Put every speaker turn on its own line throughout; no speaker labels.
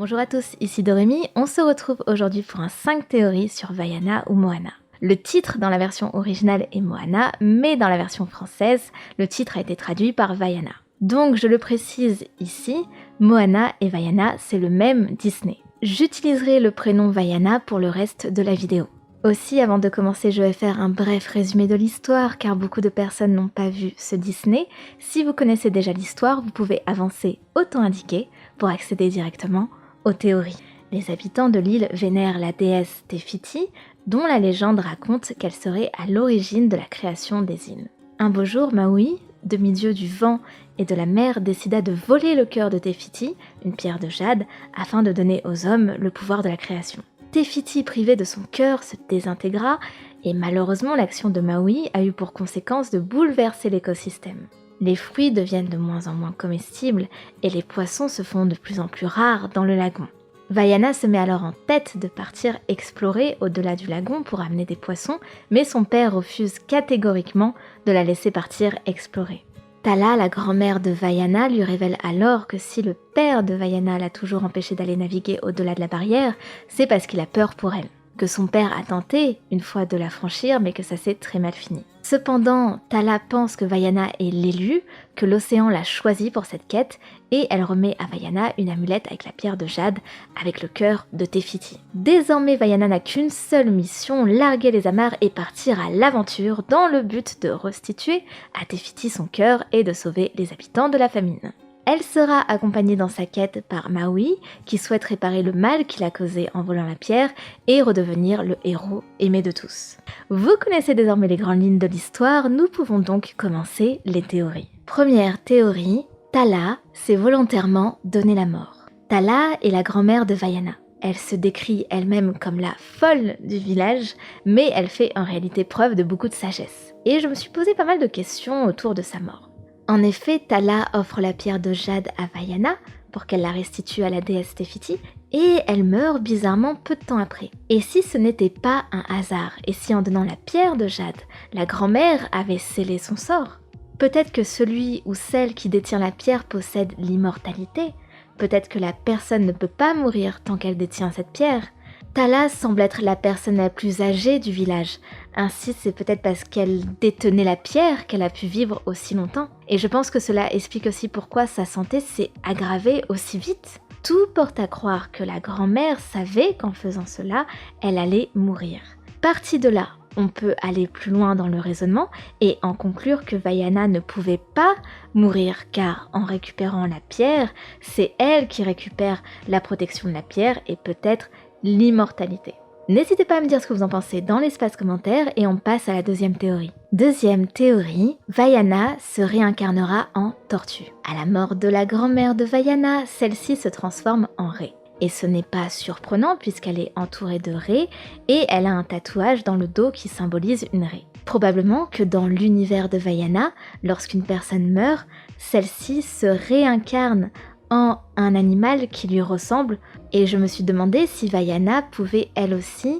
Bonjour à tous, ici Dorémy, on se retrouve aujourd'hui pour un 5 théories sur Vaiana ou Moana. Le titre dans la version originale est Moana, mais dans la version française, le titre a été traduit par Vaiana. Donc je le précise ici, Moana et Vaiana, c'est le même Disney. J'utiliserai le prénom Vaiana pour le reste de la vidéo. Aussi, avant de commencer, je vais faire un bref résumé de l'histoire, car beaucoup de personnes n'ont pas vu ce Disney. Si vous connaissez déjà l'histoire, vous pouvez avancer au temps indiqué pour accéder directement aux théories. Les habitants de l'île vénèrent la déesse Te Fiti, dont la légende raconte qu'elle serait à l'origine de la création des îles. Un beau jour, Maui, demi-dieu du vent et de la mer, décida de voler le cœur de Te Fiti, une pierre de jade, afin de donner aux hommes le pouvoir de la création. Te Fiti, privé de son cœur, se désintégra, et malheureusement l'action de Maui a eu pour conséquence de bouleverser l'écosystème. Les fruits deviennent de moins en moins comestibles et les poissons se font de plus en plus rares dans le lagon. Vaiana se met alors en tête de partir explorer au-delà du lagon pour amener des poissons, mais son père refuse catégoriquement de la laisser partir explorer. Tala, la grand-mère de Vaiana, lui révèle alors que si le père de Vaiana l'a toujours empêché d'aller naviguer au-delà de la barrière, c'est parce qu'il a peur pour elle. Que son père a tenté une fois de la franchir, mais que ça s'est très mal fini. Cependant, Tala pense que Vaiana est l'élu, que l'océan l'a choisi pour cette quête, et elle remet à Vaiana une amulette avec la pierre de jade, avec le cœur de Te Fiti. Désormais, Vaiana n'a qu'une seule mission, larguer les amarres et partir à l'aventure dans le but de restituer à Te Fiti son cœur et de sauver les habitants de la famine. Elle sera accompagnée dans sa quête par Maui, qui souhaite réparer le mal qu'il a causé en volant la pierre et redevenir le héros aimé de tous. Vous connaissez désormais les grandes lignes de l'histoire, nous pouvons donc commencer les théories. Première théorie, Tala s'est volontairement donné la mort. Tala est la grand-mère de Vaiana. Elle se décrit elle-même comme la folle du village, mais elle fait en réalité preuve de beaucoup de sagesse. Et je me suis posé pas mal de questions autour de sa mort. En effet, Tala offre la pierre de jade à Vaiana pour qu'elle la restitue à la déesse Te Fiti, et elle meurt bizarrement peu de temps après. Et si ce n'était pas un hasard, et si en donnant la pierre de jade, la grand-mère avait scellé son sort? Peut-être que celui ou celle qui détient la pierre possède l'immortalité, peut-être que la personne ne peut pas mourir tant qu'elle détient cette pierre. Tala semble être la personne la plus âgée du village, ainsi c'est peut-être parce qu'elle détenait la pierre qu'elle a pu vivre aussi longtemps. Et je pense que cela explique aussi pourquoi sa santé s'est aggravée aussi vite. Tout porte à croire que la grand-mère savait qu'en faisant cela, elle allait mourir. Parti de là, on peut aller plus loin dans le raisonnement et en conclure que Vaiana ne pouvait pas mourir car en récupérant la pierre, c'est elle qui récupère la protection de la pierre et peut-être l'immortalité. N'hésitez pas à me dire ce que vous en pensez dans l'espace commentaire et on passe à la deuxième théorie. Deuxième théorie, Vaiana se réincarnera en tortue. À la mort de la grand-mère de Vaiana, celle-ci se transforme en raie. Et ce n'est pas surprenant puisqu'elle est entourée de raies et elle a un tatouage dans le dos qui symbolise une raie. Probablement que dans l'univers de Vaiana, lorsqu'une personne meurt, celle-ci se réincarne en un animal qui lui ressemble, et je me suis demandé si Vaiana pouvait elle aussi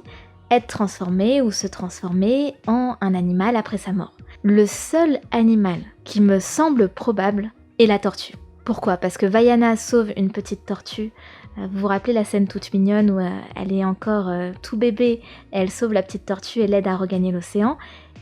être transformée ou se transformer en un animal après sa mort. Le seul animal qui me semble probable est la tortue. Pourquoi? Parce que Vaiana sauve une petite tortue. Vous vous rappelez la scène toute mignonne où elle est encore tout bébé, elle sauve la petite tortue et l'aide à regagner l'océan.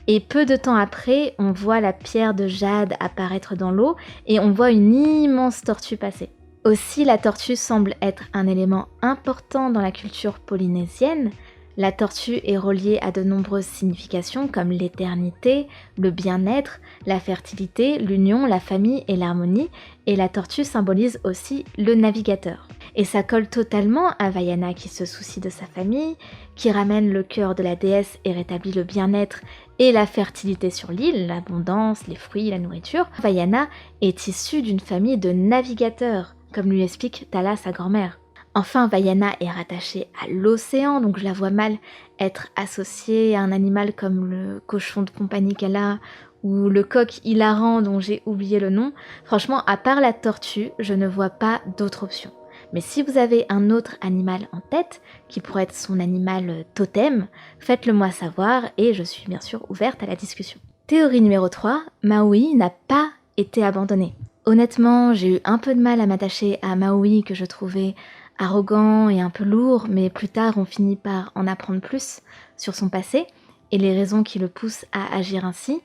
Et peu de temps après, on voit la pierre de jade apparaître dans l'eau et on voit une immense tortue passer. Aussi, la tortue semble être un élément important dans la culture polynésienne. La tortue est reliée à de nombreuses significations comme l'éternité, le bien-être, la fertilité, l'union, la famille et l'harmonie, et la tortue symbolise aussi le navigateur. Et ça colle totalement à Vaiana qui se soucie de sa famille, qui ramène le cœur de la déesse et rétablit le bien-être et la fertilité sur l'île, l'abondance, les fruits, la nourriture. Vaiana est issue d'une famille de navigateurs, comme lui explique Tala, sa grand-mère. Enfin, Vaiana est rattachée à l'océan, donc je la vois mal être associée à un animal comme le cochon de compagnie qu'elle a, ou le coq hilarant dont j'ai oublié le nom. Franchement, à part la tortue, je ne vois pas d'autre option. Mais si vous avez un autre animal en tête, qui pourrait être son animal totem, faites-le moi savoir et je suis bien sûr ouverte à la discussion. Théorie numéro 3, Maui n'a pas été abandonné. Honnêtement, j'ai eu un peu de mal à m'attacher à Maui que je trouvais arrogant et un peu lourd, mais plus tard on finit par en apprendre plus sur son passé et les raisons qui le poussent à agir ainsi,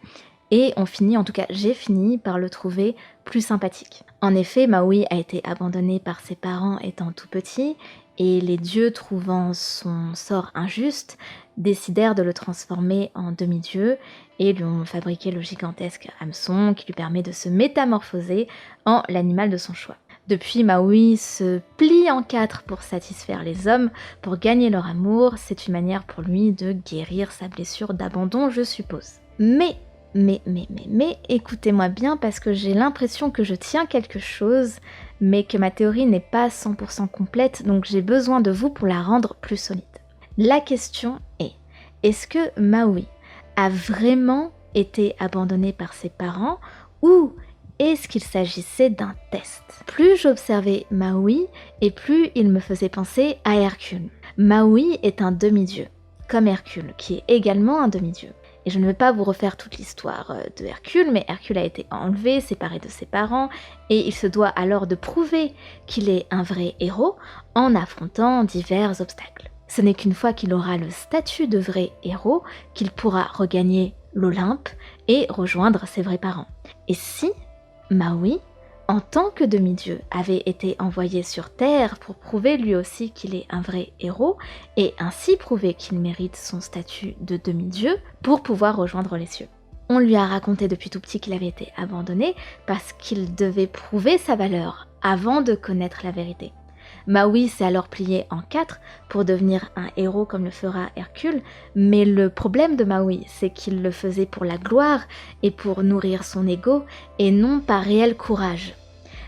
et on finit, en tout cas j'ai fini par le trouver plus sympathique. En effet, Maui a été abandonné par ses parents étant tout petit, et les dieux, trouvant son sort injuste, décidèrent de le transformer en demi-dieu et lui ont fabriqué le gigantesque hameçon qui lui permet de se métamorphoser en l'animal de son choix. Depuis, Maui se plie en quatre pour satisfaire les hommes, pour gagner leur amour. C'est une manière pour lui de guérir sa blessure d'abandon, je suppose. Mais, écoutez-moi bien parce que j'ai l'impression que je tiens quelque chose, mais que ma théorie n'est pas 100% complète, donc j'ai besoin de vous pour la rendre plus solide. La question est-ce que Maui a vraiment été abandonné par ses parents ou est-ce qu'il s'agissait d'un test? Plus j'observais Maui et plus il me faisait penser à Hercule. Maui est un demi-dieu, comme Hercule, qui est également un demi-dieu. Et je ne vais pas vous refaire toute l'histoire de Hercule, mais Hercule a été enlevé, séparé de ses parents, et il se doit alors de prouver qu'il est un vrai héros en affrontant divers obstacles. Ce n'est qu'une fois qu'il aura le statut de vrai héros qu'il pourra regagner l'Olympe et rejoindre ses vrais parents. Et si Maui, en tant que demi-dieu, avait été envoyé sur Terre pour prouver lui aussi qu'il est un vrai héros et ainsi prouver qu'il mérite son statut de demi-dieu pour pouvoir rejoindre les cieux. On lui a raconté depuis tout petit qu'il avait été abandonné parce qu'il devait prouver sa valeur avant de connaître la vérité. Maui s'est alors plié en quatre pour devenir un héros comme le fera Hercule, mais le problème de Maui, c'est qu'il le faisait pour la gloire et pour nourrir son ego, et non par réel courage.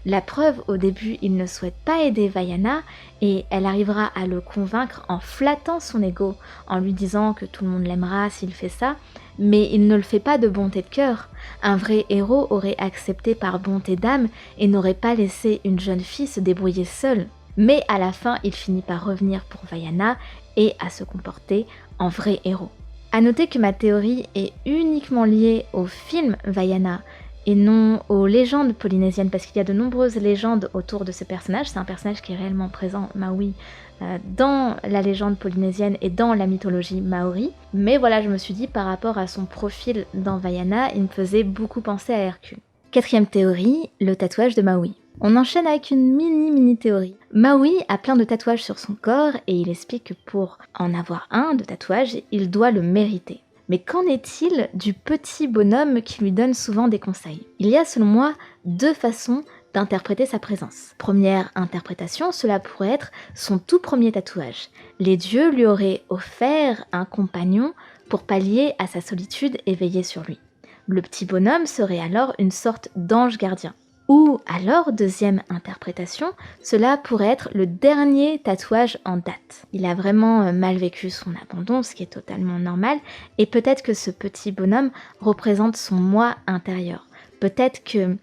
La preuve, au début, il ne souhaite pas aider Vaiana, et elle arrivera à le convaincre en flattant son ego, en lui disant que tout le monde l'aimera s'il fait ça, mais il ne le fait pas de bonté de cœur. Un vrai héros aurait accepté par bonté d'âme et n'aurait pas laissé une jeune fille se débrouiller seule. Mais à la fin, il finit par revenir pour Vaiana et à se comporter en vrai héros. A noter que ma théorie est uniquement liée au film Vaiana et non aux légendes polynésiennes, parce qu'il y a de nombreuses légendes autour de ce personnage. C'est un personnage qui est réellement présent, Maui, dans la légende polynésienne et dans la mythologie maori. Mais voilà, je me suis dit par rapport à son profil dans Vaiana, il me faisait beaucoup penser à Hercule. Quatrième théorie, le tatouage de Maui. On enchaîne avec une mini théorie. Maui a plein de tatouages sur son corps et il explique que pour en avoir un de tatouage, il doit le mériter. Mais qu'en est-il du petit bonhomme qui lui donne souvent des conseils? Il y a selon moi deux façons d'interpréter sa présence. Première interprétation, cela pourrait être son tout premier tatouage. Les dieux lui auraient offert un compagnon pour pallier à sa solitude et veiller sur lui. Le petit bonhomme serait alors une sorte d'ange gardien. Ou alors, deuxième interprétation, cela pourrait être le dernier tatouage en date. Il a vraiment mal vécu son abandon, ce qui est totalement normal, et peut-être que ce petit bonhomme représente son moi intérieur. Peut-être que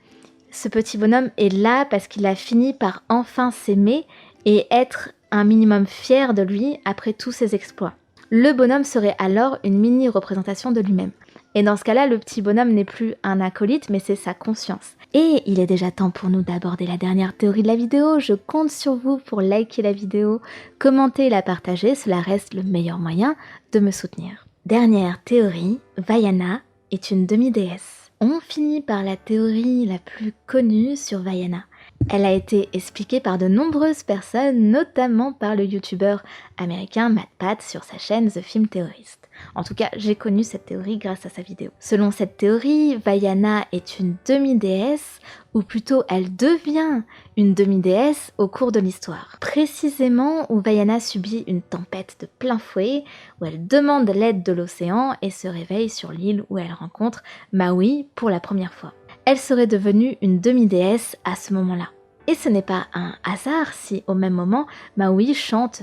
ce petit bonhomme est là parce qu'il a fini par enfin s'aimer et être un minimum fier de lui après tous ses exploits. Le bonhomme serait alors une mini-représentation de lui-même. Et dans ce cas-là, le petit bonhomme n'est plus un acolyte, mais c'est sa conscience. Et il est déjà temps pour nous d'aborder la dernière théorie de la vidéo. Je compte sur vous pour liker la vidéo, commenter et la partager. Cela reste le meilleur moyen de me soutenir. Dernière théorie, Vaiana est une demi-déesse. On finit par la théorie la plus connue sur Vaiana. Elle a été expliquée par de nombreuses personnes, notamment par le youtubeur américain MatPat sur sa chaîne The Film Theorist. En tout cas, j'ai connu cette théorie grâce à sa vidéo. Selon cette théorie, Vaiana est une demi-déesse, ou plutôt elle devient une demi-déesse au cours de l'histoire. Précisément où Vaiana subit une tempête de plein fouet, où elle demande l'aide de l'océan et se réveille sur l'île où elle rencontre Maui pour la première fois. Elle serait devenue une demi-déesse à ce moment-là. Et ce n'est pas un hasard si, au même moment, Maui chante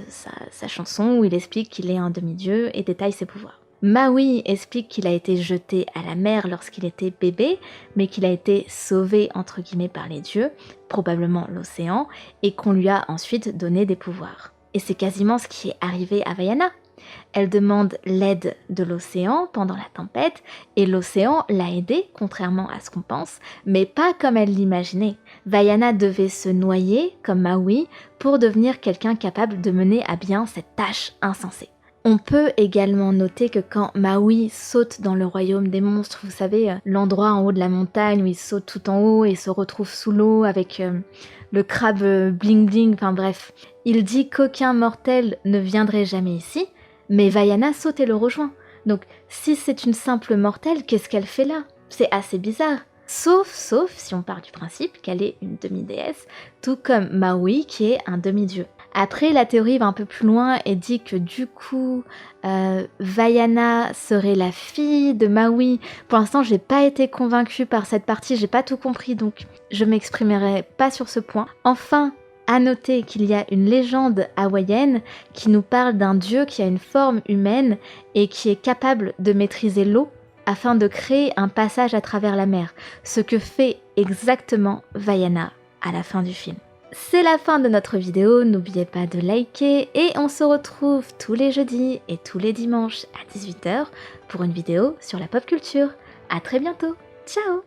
sa chanson où il explique qu'il est un demi-dieu et détaille ses pouvoirs. Maui explique qu'il a été jeté à la mer lorsqu'il était bébé, mais qu'il a été sauvé entre guillemets par les dieux, probablement l'océan, et qu'on lui a ensuite donné des pouvoirs. Et c'est quasiment ce qui est arrivé à Vaiana. Elle demande l'aide de l'océan pendant la tempête et l'océan l'a aidée, contrairement à ce qu'on pense, mais pas comme elle l'imaginait. Vaiana devait se noyer, comme Maui, pour devenir quelqu'un capable de mener à bien cette tâche insensée. On peut également noter que quand Maui saute dans le royaume des monstres, vous savez, l'endroit en haut de la montagne où il saute tout en haut et se retrouve sous l'eau avec le crabe bling bling, enfin bref, il dit qu'aucun mortel ne viendrait jamais ici, mais Vaiana saute et le rejoint. Donc si c'est une simple mortelle, qu'est-ce qu'elle fait là? C'est assez bizarre. Sauf si on part du principe qu'elle est une demi-déesse, tout comme Maui qui est un demi-dieu. Après, la théorie va un peu plus loin et dit que du coup, Vaiana serait la fille de Maui. Pour l'instant, j'ai pas été convaincue par cette partie, j'ai pas tout compris, donc je m'exprimerai pas sur ce point. Enfin, à noter qu'il y a une légende hawaïenne qui nous parle d'un dieu qui a une forme humaine et qui est capable de maîtriser l'eau afin de créer un passage à travers la mer, ce que fait exactement Vaiana à la fin du film. C'est la fin de notre vidéo, n'oubliez pas de liker et on se retrouve tous les jeudis et tous les dimanches à 18 h pour une vidéo sur la pop culture. À très bientôt, ciao!